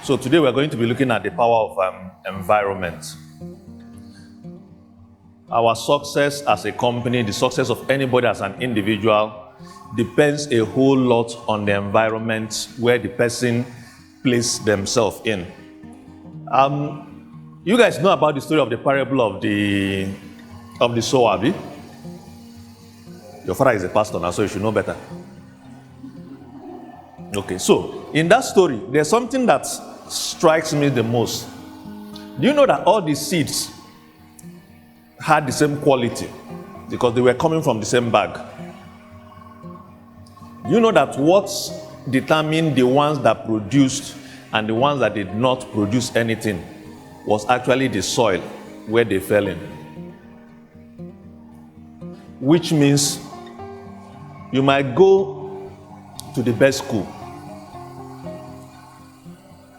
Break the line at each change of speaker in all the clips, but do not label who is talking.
So today we're going to be looking at the power of environment. Our success as a company, the success of anybody as an individual, depends a whole lot on the environment where the person places themselves in. You guys know about the story of the parable of the sower, abi? Your father is a pastor now, so you should know better. Okay, so in that story, there's something that strikes me the most. Do you know that all the seeds had the same quality because they were coming from the same bag? Do you know that what determined the ones that produced and the ones that did not produce anything was actually the soil where they fell in? Which means you might go to the best school.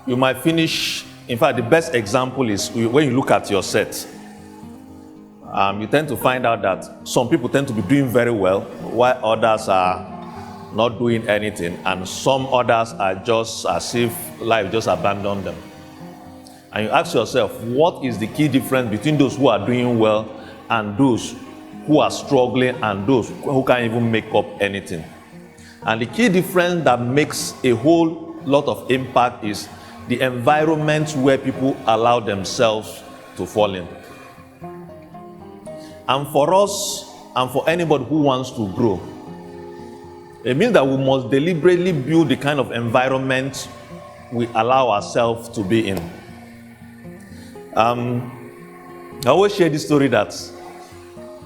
You might finish, in fact, the best example is when you look at your set. You tend to find out that some people tend to be doing very well, while others are not doing anything, and some others are just as if life just abandoned them. And you ask yourself, what is the key difference between those who are doing well and those who are struggling and those who can't even make up anything? And the key difference that makes a whole lot of impact is the environment where people allow themselves to fall in. And for us, and for anybody who wants to grow, it means that we must deliberately build the kind of environment we allow ourselves to be in. I always share this story that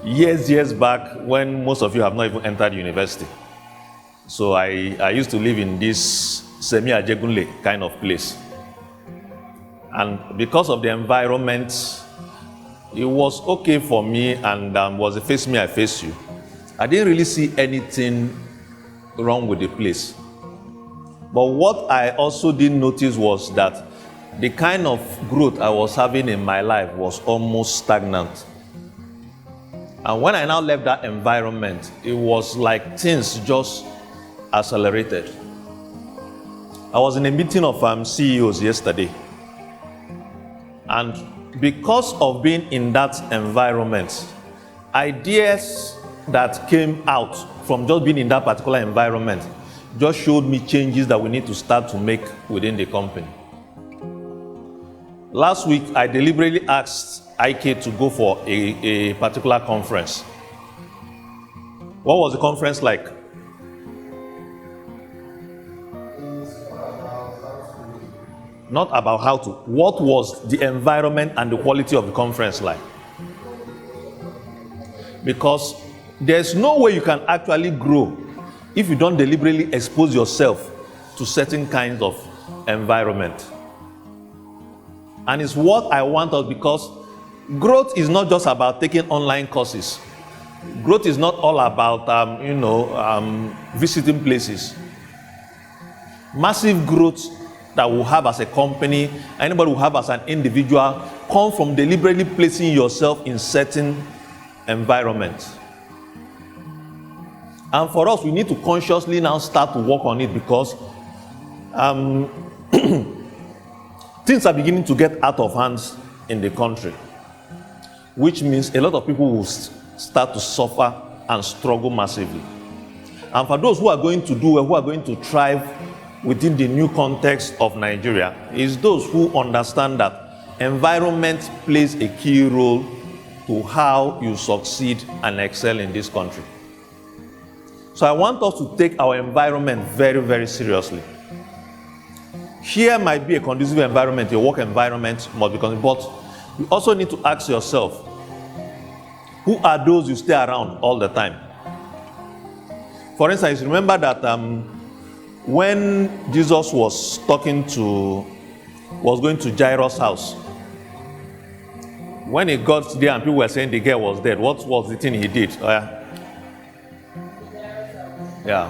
years back, when most of you have not even entered university. So I used to live in this semi-Ajegunle kind of place. And because of the environment, it was okay for me, and was a face me, I face you. I didn't really see anything wrong with the place. But what I also didn't notice was that the kind of growth I was having in my life was almost stagnant. And when I now left that environment, it was like things just accelerated. I was in a meeting of CEOs yesterday. And because of being in that environment, ideas that came out from just being in that particular environment just showed me changes that we need to start to make within the company. Last week, I deliberately asked IK to go for a particular conference. What was the conference like? Not about how to. What was the environment and the quality of the conference like? Because there's no way you can actually grow if you don't deliberately expose yourself to certain kinds of environment. And it's what I want us, because growth is not just about taking online courses. Growth is not all about visiting places. Massive growth that we have as a company, anybody will have as an individual, come from deliberately placing yourself in certain environments. And for us, we need to consciously now start to work on it, because things are beginning to get out of hands in the country, which means a lot of people will start to suffer and struggle massively. And for those who are going to do well, who are going to thrive within the new context of Nigeria, is those who understand that environment plays a key role to how you succeed and excel in this country. So I want us to take our environment very, very seriously. Here might be a conducive environment, your work environment must be conducive, but you also need to ask yourself, who are those you stay around all the time? For instance, remember that when Jesus was going to Jairus' house, when he got there and people were saying the girl was dead, what was the thing he did? Yeah.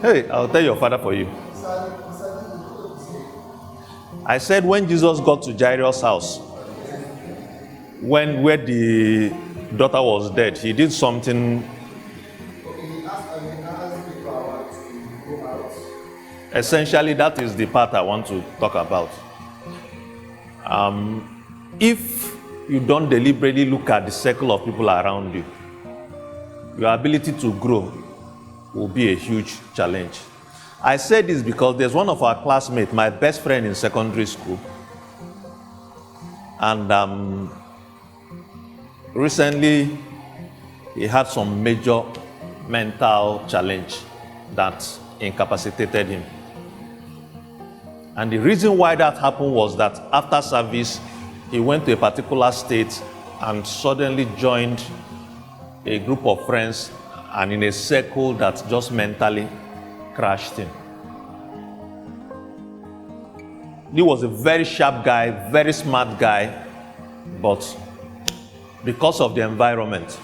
Hey, I'll tell your father for you. I said when Jesus got to Jairus' house, where the daughter was dead, he did something essentially, that is the part I want to talk about. If you don't deliberately look at the circle of people around you, your ability to grow will be a huge challenge. I say this because there's one of our classmates, my best friend in secondary school, and recently he had some major mental challenge that incapacitated him. And the reason why that happened was that after service, he went to a particular state and suddenly joined a group of friends and in a circle that just mentally crashed him. He was a very sharp guy, very smart guy, but because of the environment.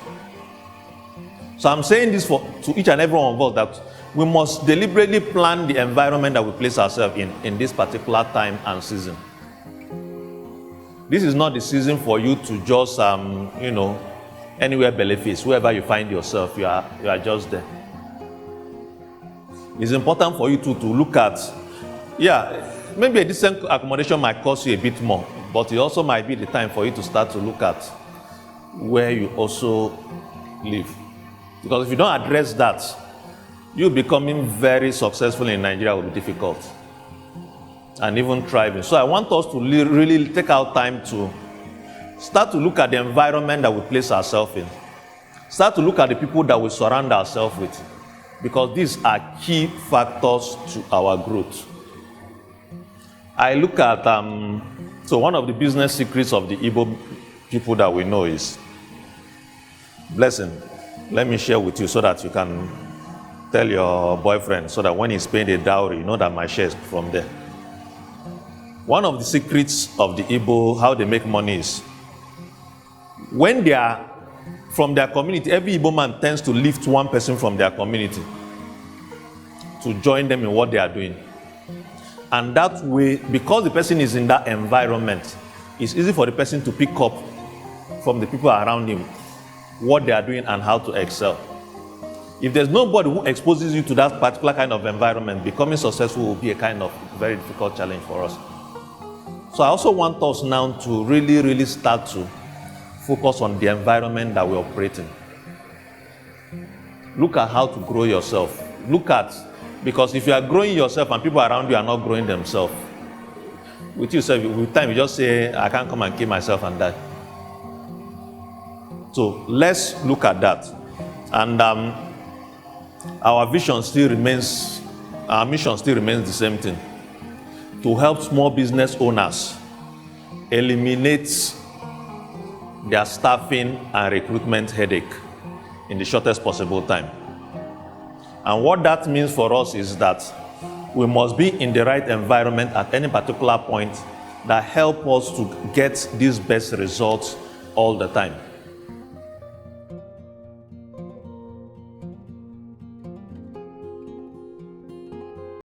So I'm saying this to each and every one of us, that we must deliberately plan the environment that we place ourselves in this particular time and season. This is not the season for you to just, anywhere belly face, wherever you find yourself, you are just there. It's important for you to look at, maybe a decent accommodation might cost you a bit more, but it also might be the time for you to start to look at where you also live. Because if you don't address that, you becoming very successful in Nigeria will be difficult, and even thriving. So I want us to really take our time to start to look at the environment that we place ourselves in. Start to look at the people that we surround ourselves with, because these are key factors to our growth. I look at, so one of the business secrets of the Igbo people that we know is, blessing, let me share with you so that you can tell your boyfriend, so that when he's paying the dowry, you know that my share is from there. One of the secrets of the Igbo, how they make money, is when they are from their community, every Igbo man tends to lift one person from their community to join them in what they are doing. And that way, because the person is in that environment, it's easy for the person to pick up from the people around him what they are doing and how to excel. If there's nobody who exposes you to that particular kind of environment, becoming successful will be a kind of very difficult challenge for us. So I also want us now to really start to focus on the environment that we operate in. Look at how to grow yourself. Because if you are growing yourself and people around you are not growing themselves, with time you just say, I can't come and kill myself and die. So let's look at that. And our mission still remains the same thing: to help small business owners eliminate their staffing and recruitment headache in the shortest possible time. And what that means for us is that we must be in the right environment at any particular point that help us to get these best results all the time.